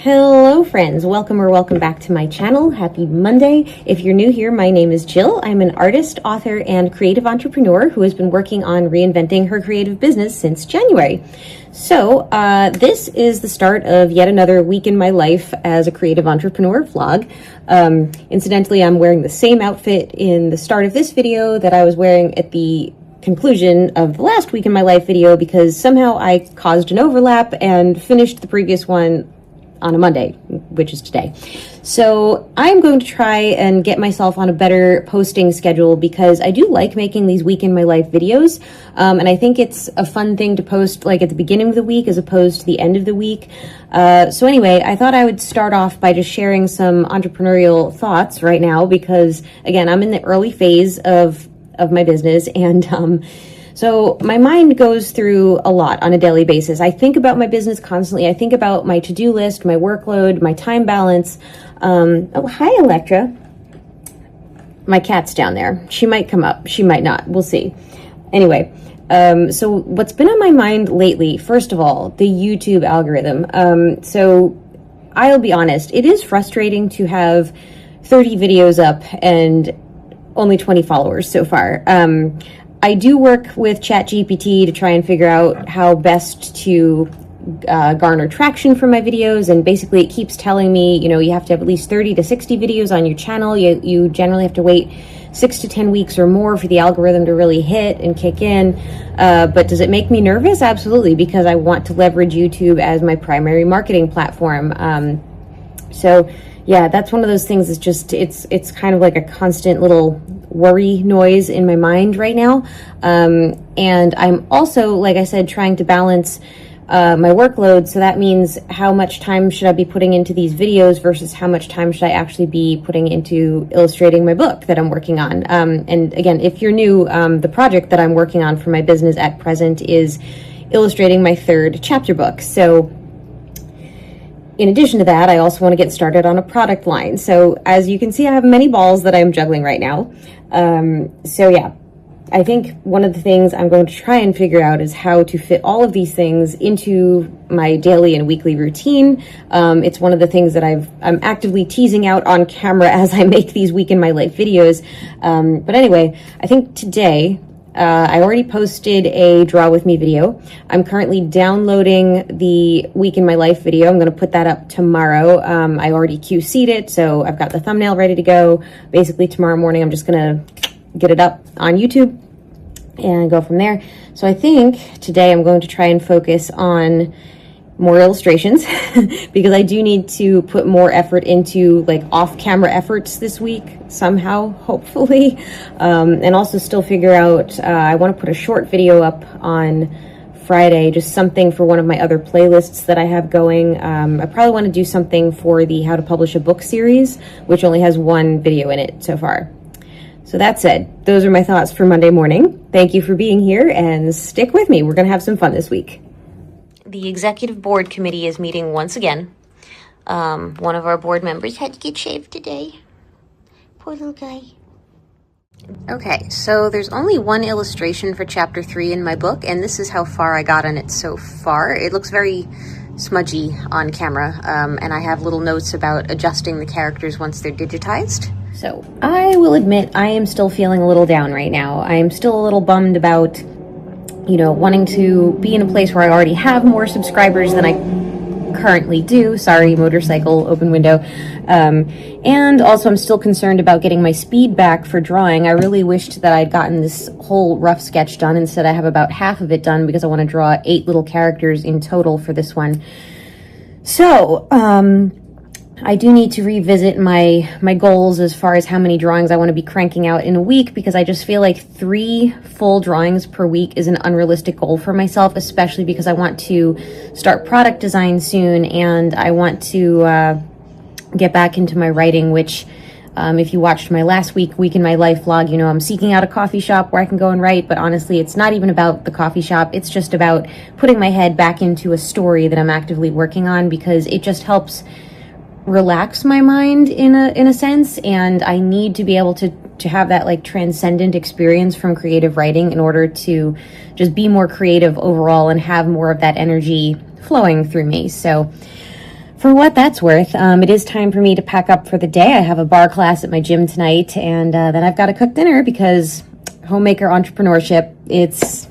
Hello friends, welcome back to my channel. Happy Monday. If you're new here, my name is Jill. I'm an artist, author, and creative entrepreneur who has been working on reinventing her creative business since January. So this is the start of yet another week in my life as a creative entrepreneur vlog. Incidentally, I'm wearing the same outfit in the start of this video that I was wearing at the conclusion of the last week in my life video because somehow I caused an overlap and finished the previous one on a Monday, which is today. So I'm going to try and get myself on a better posting schedule because I do like making these week in my life videos. And I think it's a fun thing to post like at the beginning of the week as opposed to the end of the week. So anyway, I thought I would start off by just sharing some entrepreneurial thoughts right now because again, I'm in the early phase of my business and so my mind goes through a lot on a daily basis. I think about my business constantly. I think about my to-do list, my workload, my time balance. Oh, hi, Electra. My cat's down there. She might come up. She might not. We'll see. Anyway, so what's been on my mind lately, first of all, the YouTube algorithm. So I'll be honest, it is frustrating to have 30 videos up and only 20 followers so far. I do work with ChatGPT to try and figure out how best to garner traction for my videos, and basically it keeps telling me, you know, you have to have at least 30 to 60 videos on your channel. You generally have to wait 6 to 10 weeks or more for the algorithm to really hit and kick in. But does it make me nervous? Absolutely, because I want to leverage YouTube as my primary marketing platform. So yeah, that's one of those things. It's just, it's kind of like a constant little worry noise in my mind right now. And I'm also, like I said, trying to balance my workload. So that means how much time should I be putting into these videos versus how much time should I actually be putting into illustrating my book that I'm working on. And again, if you're new, the project that I'm working on for my business at present is illustrating my 3rd chapter book. So in addition to that, I also want to get started on a product line. So as you can see, I have many balls that I'm juggling right now. So yeah, I think one of the things I'm going to try and figure out is how to fit all of these things into my daily and weekly routine. It's one of the things that I'm actively teasing out on camera as I make these week in my life videos. But anyway, I think today, I already posted a Draw With Me video. I'm currently downloading the Week in My Life video. I'm going to put that up tomorrow. I already QC'd it, so I've got the thumbnail ready to go. Basically, tomorrow morning, I'm just going to get it up on YouTube and go from there. So I think today I'm going to try and focus on more illustrations because I do need to put more effort into like off-camera efforts this week somehow, hopefully, and also still figure out I want to put a short video up on Friday, just something for one of my other playlists that I have going. I probably want to do something for the How to Publish a Book series, which only has 1 video in it so far. So that said, those are my thoughts for Monday morning. Thank you for being here and stick with me. We're going to have some fun this week. The executive board committee is meeting once again. One of our board members had to get shaved today. Poor little guy. Okay, so there's only 1 illustration for chapter 3 in my book, and this is how far I got on it so far. It looks very smudgy on camera, and I have little notes about adjusting the characters once they're digitized. So I will admit I am still feeling a little down right now. I am still a little bummed about wanting to be in a place where I already have more subscribers than I currently do. Sorry, motorcycle, open window. And also I'm still concerned about getting my speed back for drawing. I really wished that I'd gotten this whole rough sketch done. Instead, I have about half of it done because I want to draw 8 little characters in total for this one. So, I do need to revisit my goals as far as how many drawings I want to be cranking out in a week, because I just feel like 3 full drawings per week is an unrealistic goal for myself, especially because I want to start product design soon and I want to get back into my writing, which if you watched my last week in my life vlog, I'm seeking out a coffee shop where I can go and write, but honestly, it's not even about the coffee shop. It's just about putting my head back into a story that I'm actively working on, because it just helps relax my mind in a sense, and I need to be able to have that like transcendent experience from creative writing in order to just be more creative overall and have more of that energy flowing through me. So For what that's worth, it is time for me to pack up for the day. I have a bar class at my gym tonight, and then I've got to cook dinner because homemaker entrepreneurship, it's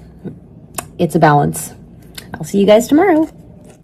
a balance. I'll see you guys tomorrow.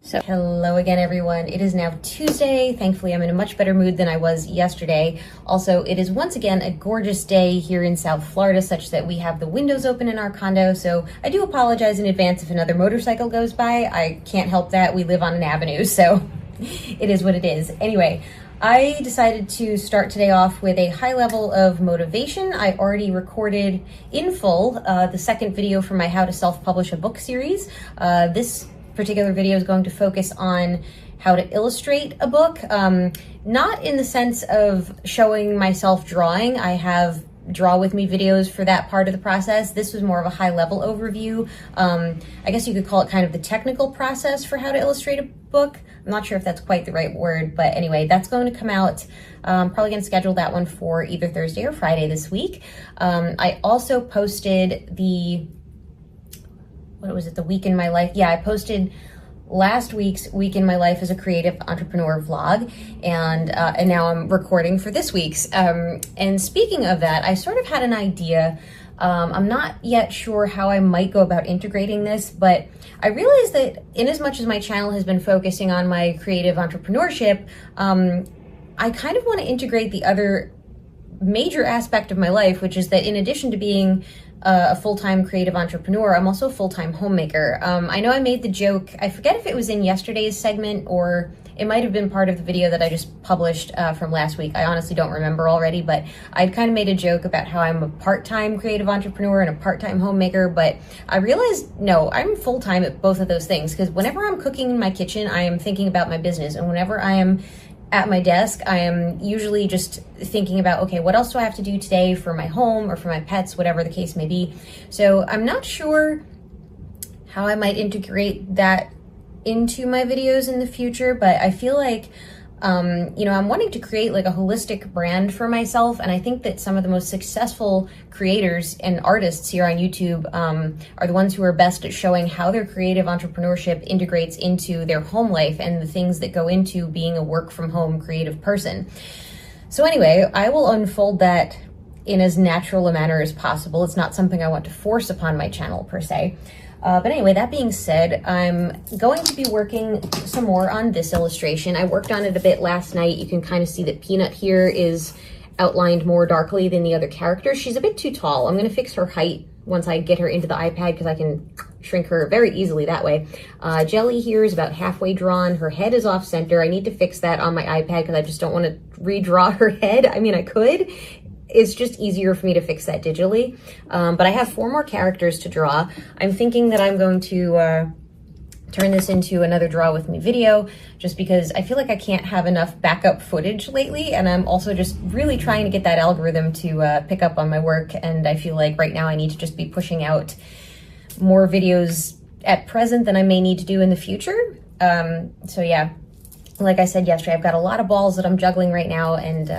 So, hello again, everyone. It is now Tuesday. Thankfully, I'm in a much better mood than I was yesterday. Also, it is once again a gorgeous day here in South Florida, such that we have the windows open in our condo. So I do apologize in advance if another motorcycle goes by. I can't help that. We live on an avenue, so it is what it is. Anyway, I decided to start today off with a high level of motivation. I already recorded in full the second video for my How to Self-Publish a Book series. This particular video is going to focus on how to illustrate a book, not in the sense of showing myself drawing. I have draw with me videos for that part of the process. This was more of a high level overview. I guess you could call it kind of the technical process for how to illustrate a book. I'm not sure if that's quite the right word, but anyway, that's going to come out. Probably going to schedule that one for either Thursday or Friday this week. I also posted the Week in My Life? Yeah, I posted last week's Week in My Life as a Creative Entrepreneur vlog, and now I'm recording for this week's. And speaking of that, I sort of had an idea. I'm not yet sure how I might go about integrating this, but I realized that in as much as my channel has been focusing on my creative entrepreneurship, I kind of want to integrate the other major aspect of my life, which is that in addition to being a full-time creative entrepreneur, I'm also a full-time homemaker. I know I made the joke, I forget if it was in yesterday's segment or it might have been part of the video that I just published from last week. I honestly don't remember already, but I'd kind of made a joke about how I'm a part-time creative entrepreneur and a part-time homemaker, but I realized, no, I'm full-time at both of those things, because whenever I'm cooking in my kitchen, I am thinking about my business, and whenever I am at my desk, I am usually just thinking about, okay, what else do I have to do today for my home or for my pets, whatever the case may be. So I'm not sure how I might integrate that into my videos in the future, but I feel like, I'm wanting to create like a holistic brand for myself. And I think that some of the most successful creators and artists here on YouTube are the ones who are best at showing how their creative entrepreneurship integrates into their home life and the things that go into being a work from home creative person. So anyway, I will unfold that in as natural a manner as possible. It's not something I want to force upon my channel per se. But anyway, that being said, I'm going to be working some more on this illustration. I worked on it a bit last night. You can kind of see that Peanut here is outlined more darkly than the other characters. She's a bit too tall. I'm going to fix her height once I get her into the iPad, because I can shrink her very easily that way. Jelly here is about halfway drawn. Her head is off center. I need to fix that on my iPad because I just don't want to redraw her head. I mean, I could. It's just easier for me to fix that digitally. But I have 4 more characters to draw. I'm thinking that I'm going to turn this into another draw with me video, just because I feel like I can't have enough backup footage lately, and I'm also just really trying to get that algorithm to pick up on my work, and I feel like right now I need to just be pushing out more videos at present than I may need to do in the future. So yeah. Like I said yesterday, I've got a lot of balls that I'm juggling right now, and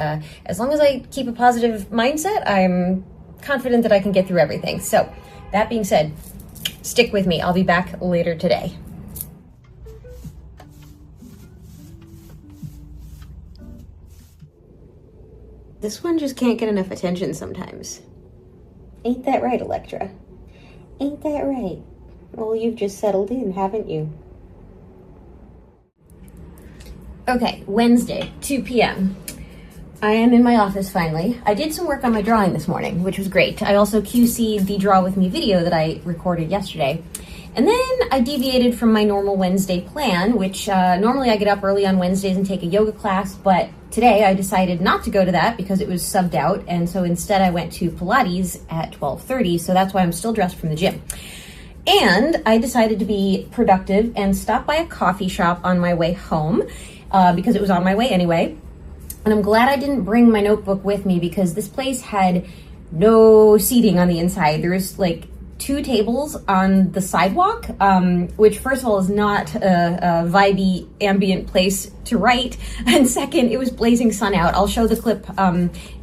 as long as I keep a positive mindset, I'm confident that I can get through everything. So that being said, stick with me. I'll be back later today. This one just can't get enough attention sometimes. Ain't that right, Electra? Ain't that right? Well, you've just settled in, haven't you? Okay, Wednesday, 2 p.m. I am in my office finally. I did some work on my drawing this morning, which was great. I also QC'd the Draw With Me video that I recorded yesterday. And then I deviated from my normal Wednesday plan, which normally I get up early on Wednesdays and take a yoga class, but today I decided not to go to that because it was subbed out, and so instead I went to Pilates at 12:30, so that's why I'm still dressed from the gym. And I decided to be productive and stop by a coffee shop on my way home, because it was on my way anyway. And I'm glad I didn't bring my notebook with me because this place had no seating on the inside. There was like 2 tables on the sidewalk, which first of all is not a vibey ambient place to write. And second, it was blazing sun out. I'll show the clip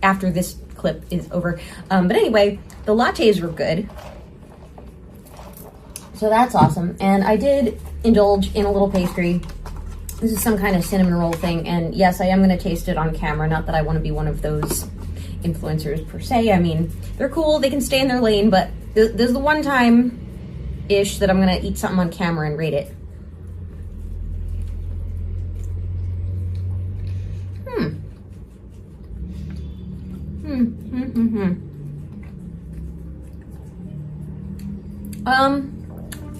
after this clip is over. But anyway, the lattes were good. So that's awesome. And I did indulge in a little pastry. This is some kind of cinnamon roll thing, and yes, I am going to taste it on camera. Not that I want to be one of those influencers per se. I mean, they're cool, they can stay in their lane, but this is the one time-ish that I'm going to eat something on camera and rate it.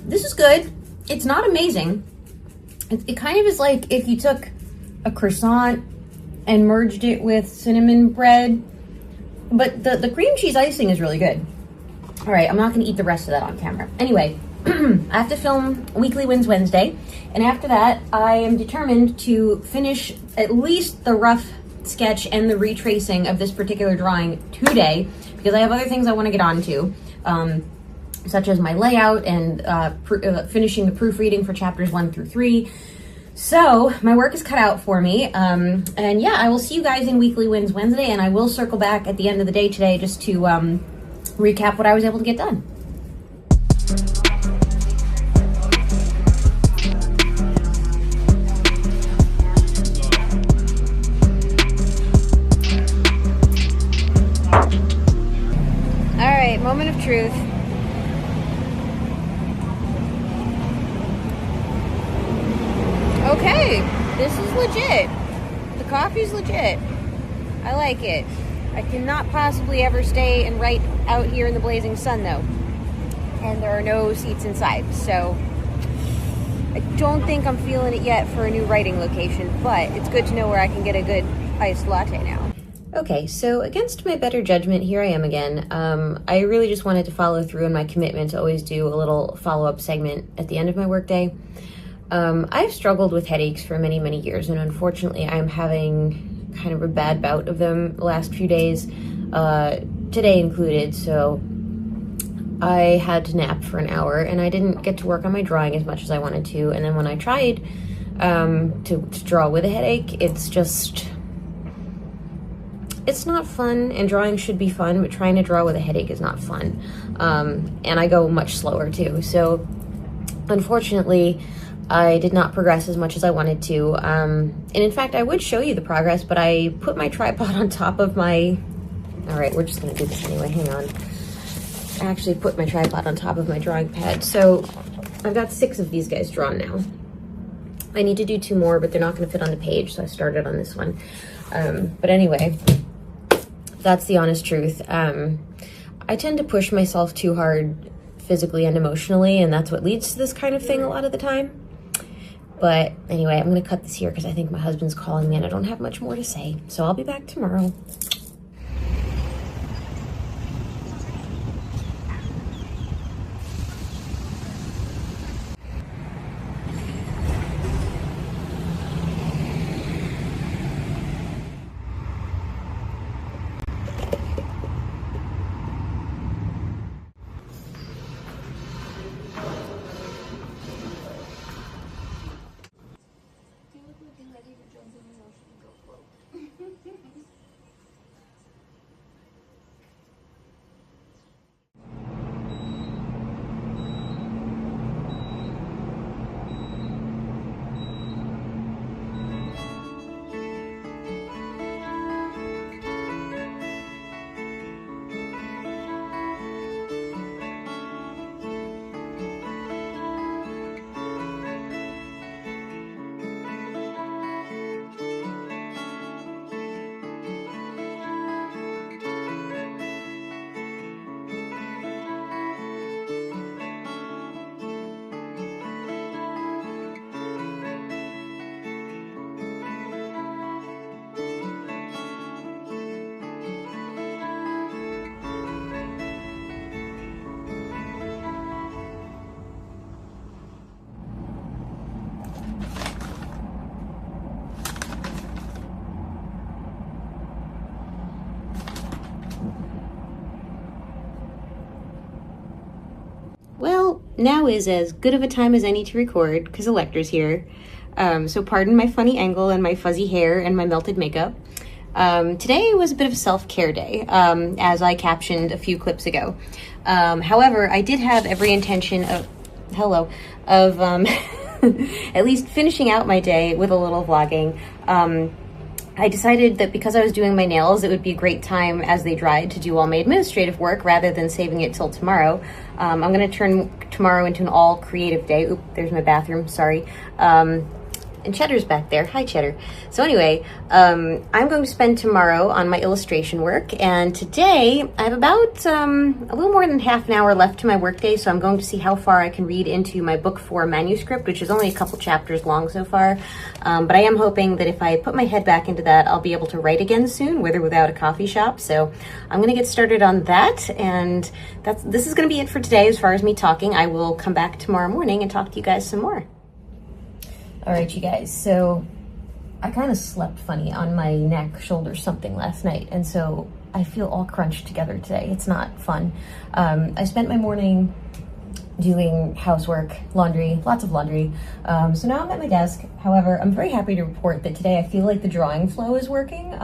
This is good. It's not amazing. It kind of is like if you took a croissant and merged it with cinnamon bread, but the cream cheese icing is really good. All right, I'm not gonna eat the rest of that on camera. Anyway, I have to film Weekly Wins Wednesday, and after that, I am determined to finish at least the rough sketch and the retracing of this particular drawing today, because I have other things I wanna get onto. Such as my layout and finishing the proofreading for chapters 1 through 3. So my work is cut out for me. And yeah, I will see you guys in Weekly Wins Wednesday, and I will circle back at the end of the day today just to recap what I was able to get done. All right, moment of truth. Okay, this is legit. The coffee's legit. I like it. I cannot possibly ever stay and write out here in the blazing sun though. And there are no seats inside, so I don't think I'm feeling it yet for a new writing location, but it's good to know where I can get a good iced latte now. Okay, so against my better judgment, here I am again. I really just wanted to follow through on my commitment to always do a little follow-up segment at the end of my workday. I've struggled with headaches for many, many years, and unfortunately I'm having kind of a bad bout of them the last few days, today included, so I had to nap for an hour, and I didn't get to work on my drawing as much as I wanted to, and then when I tried to draw with a headache, it's not fun, and drawing should be fun, but trying to draw with a headache is not fun, and I go much slower too, so unfortunately I did not progress as much as I wanted to, and in fact I would show you the progress, but I put my tripod on top of my, alright, we're just gonna do this anyway, hang on. I actually put my tripod on top of my drawing pad, so I've got 6 of these guys drawn now. I need to do 2 more, but they're not gonna fit on the page, so I started on this one. But anyway, that's the honest truth. I tend to push myself too hard physically and emotionally, and that's what leads to this kind of thing a lot of the time. But anyway, I'm gonna cut this here because I think my husband's calling me and I don't have much more to say. So I'll be back tomorrow. Well, now is as good of a time as any to record because Electra's here. So pardon my funny angle and my fuzzy hair and my melted makeup. Today was a bit of a self-care day, as I captioned a few clips ago. However, I did have every intention of, at least finishing out my day with a little vlogging. I decided that because I was doing my nails, it would be a great time as they dried to do all my administrative work rather than saving it till tomorrow. I'm going to turn tomorrow into an all creative day. Oop, there's my bathroom, sorry. And Cheddar's back there. Hi, Cheddar. So anyway, I'm going to spend tomorrow on my illustration work, and today I have about a little more than half an hour left to my workday, so I'm going to see how far I can read into my book 4 manuscript, which is only a couple chapters long so far. But I am hoping that if I put my head back into that, I'll be able to write again soon, with or without a coffee shop. So I'm going to get started on that, and this is going to be it for today as far as me talking. I will come back tomorrow morning and talk to you guys some more. All right, you guys, so I kind of slept funny on my neck, shoulder, something last night, and so I feel all crunched together today. It's not fun. I spent my morning doing housework, laundry, lots of laundry. So now I'm at my desk. However, I'm very happy to report that today I feel like the drawing flow is working.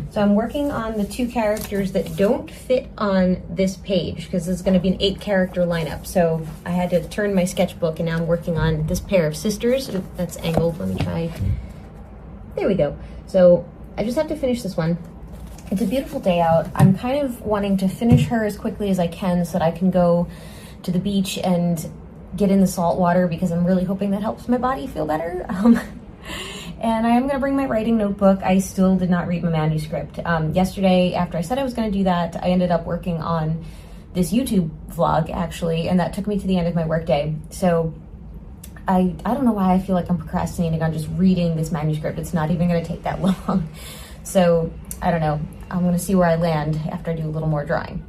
So I'm working on the 2 characters that don't fit on this page because it's going to be an 8-character lineup. So I had to turn my sketchbook, and now I'm working on this pair of sisters. That's angled. Let me try. There we go. So I just have to finish this one. It's a beautiful day out. I'm kind of wanting to finish her as quickly as I can so that I can go to the beach and get in the salt water because I'm really hoping that helps my body feel better. And I am going to bring my writing notebook. I still did not read my manuscript. Yesterday, after I said I was going to do that, I ended up working on this YouTube vlog, actually, and that took me to the end of my workday. So I don't know why I feel like I'm procrastinating on just reading this manuscript. It's not even going to take that long. So I don't know. I'm going to see where I land after I do a little more drawing.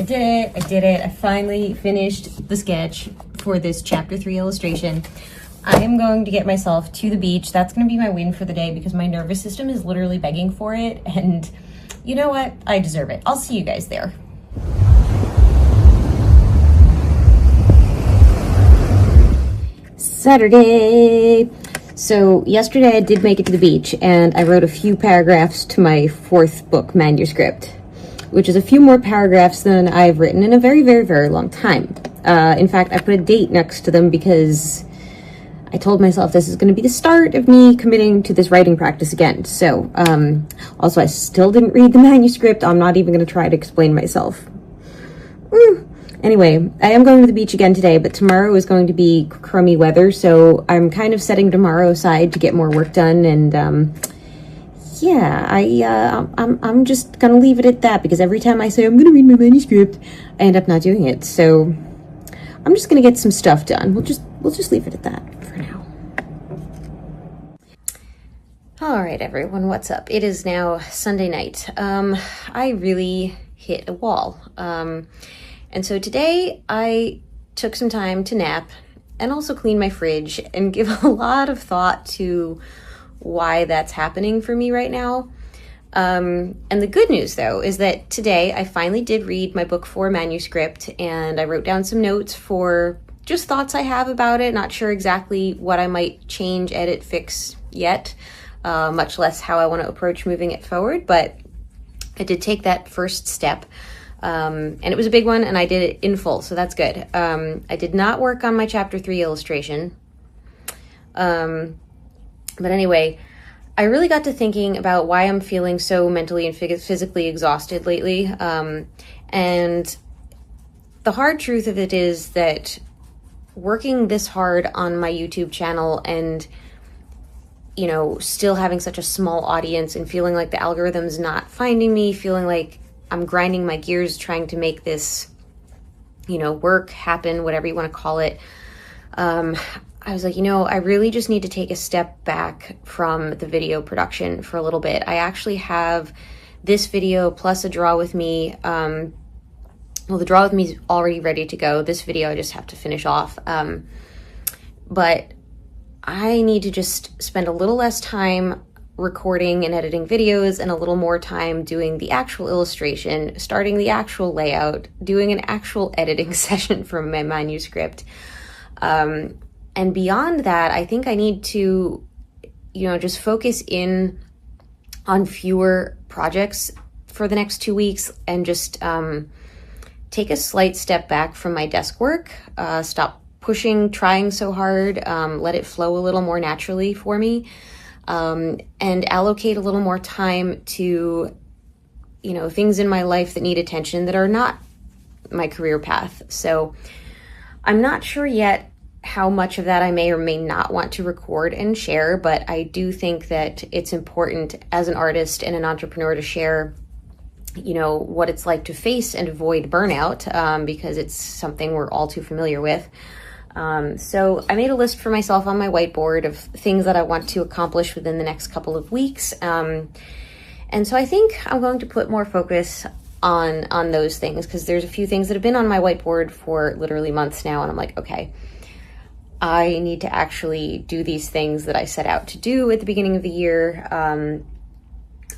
Okay, I did it. I finally finished the sketch for this chapter 3 illustration. I am going to get myself to the beach. That's going to be my win for the day because my nervous system is literally begging for it. And you know what? I deserve it. I'll see you guys there. Saturday. So yesterday I did make it to the beach and I wrote a few paragraphs to my 4th book manuscript, which is a few more paragraphs than I've written in a very, very, very long time. In fact, I put a date next to them because I told myself this is going to be the start of me committing to this writing practice again. So, also, I still didn't read the manuscript. I'm not even going to try to explain myself. Anyway, I am going to the beach again today, but tomorrow is going to be crummy weather, so I'm kind of setting tomorrow aside to get more work done, and yeah, I'm just gonna leave it at that because every time I say I'm gonna read my manuscript, I end up not doing it. So I'm just gonna get some stuff done. We'll just leave it at that for now. All right, everyone, what's up? It is now Sunday night. I really hit a wall. And so today I took some time to nap and also clean my fridge and give a lot of thought to why that's happening for me right now. And the good news, though, is that today I finally did read my book 4 manuscript, and I wrote down some notes for just thoughts I have about it. Not sure exactly what I might change, edit, fix yet, much less how I want to approach moving it forward. But I did take that first step, and it was a big one, and I did it in full, so that's good. I did not work on my chapter 3 illustration. But anyway, I really got to thinking about why I'm feeling so mentally and physically exhausted lately. And the hard truth of it is that working this hard on my YouTube channel and, you know, still having such a small audience and feeling like the algorithm's not finding me, feeling like I'm grinding my gears trying to make this work happen, whatever you want to call it. I was like, I really just need to take a step back from the video production for a little bit. I actually have this video plus a draw with me. Well, the draw with me is already ready to go. This video I just have to finish off. But I need to just spend a little less time recording and editing videos and a little more time doing the actual illustration, starting the actual layout, doing an actual editing session for my manuscript. And beyond that, I think I need to, just focus in on fewer projects for the next 2 weeks and just take a slight step back from my desk work, stop trying so hard, let it flow a little more naturally for me, and allocate a little more time to, things in my life that need attention that are not my career path. So I'm not sure yet how much of that I may or may not want to record and share, but I do think that it's important as an artist and an entrepreneur to share, what it's like to face and avoid burnout, because it's something we're all too familiar with. So I made a list for myself on my whiteboard of things that I want to accomplish within the next couple of weeks. And so I think I'm going to put more focus on those things, because there's a few things that have been on my whiteboard for literally months now. And I'm like, okay, I need to actually do these things that I set out to do at the beginning of the year.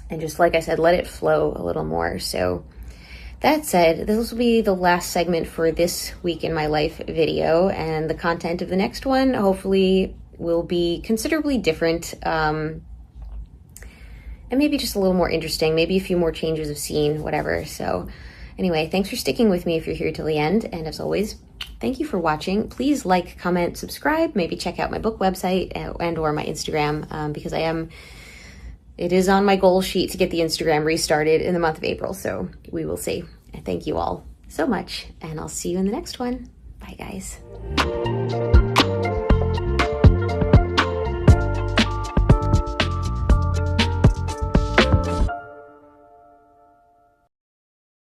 And just like I said, let it flow a little more. So that said, this will be the last segment for this week in my life video, and the content of the next one hopefully will be considerably different, and maybe just a little more interesting, maybe a few more changes of scene, whatever. So anyway, thanks for sticking with me if you're here till the end, and as always, thank you for watching. Please like, comment, subscribe, maybe check out my book website and or my Instagram, because it is on my goal sheet to get the Instagram restarted in the month of April, so we will see. And thank you all so much, and I'll see you in the next one. Bye, guys.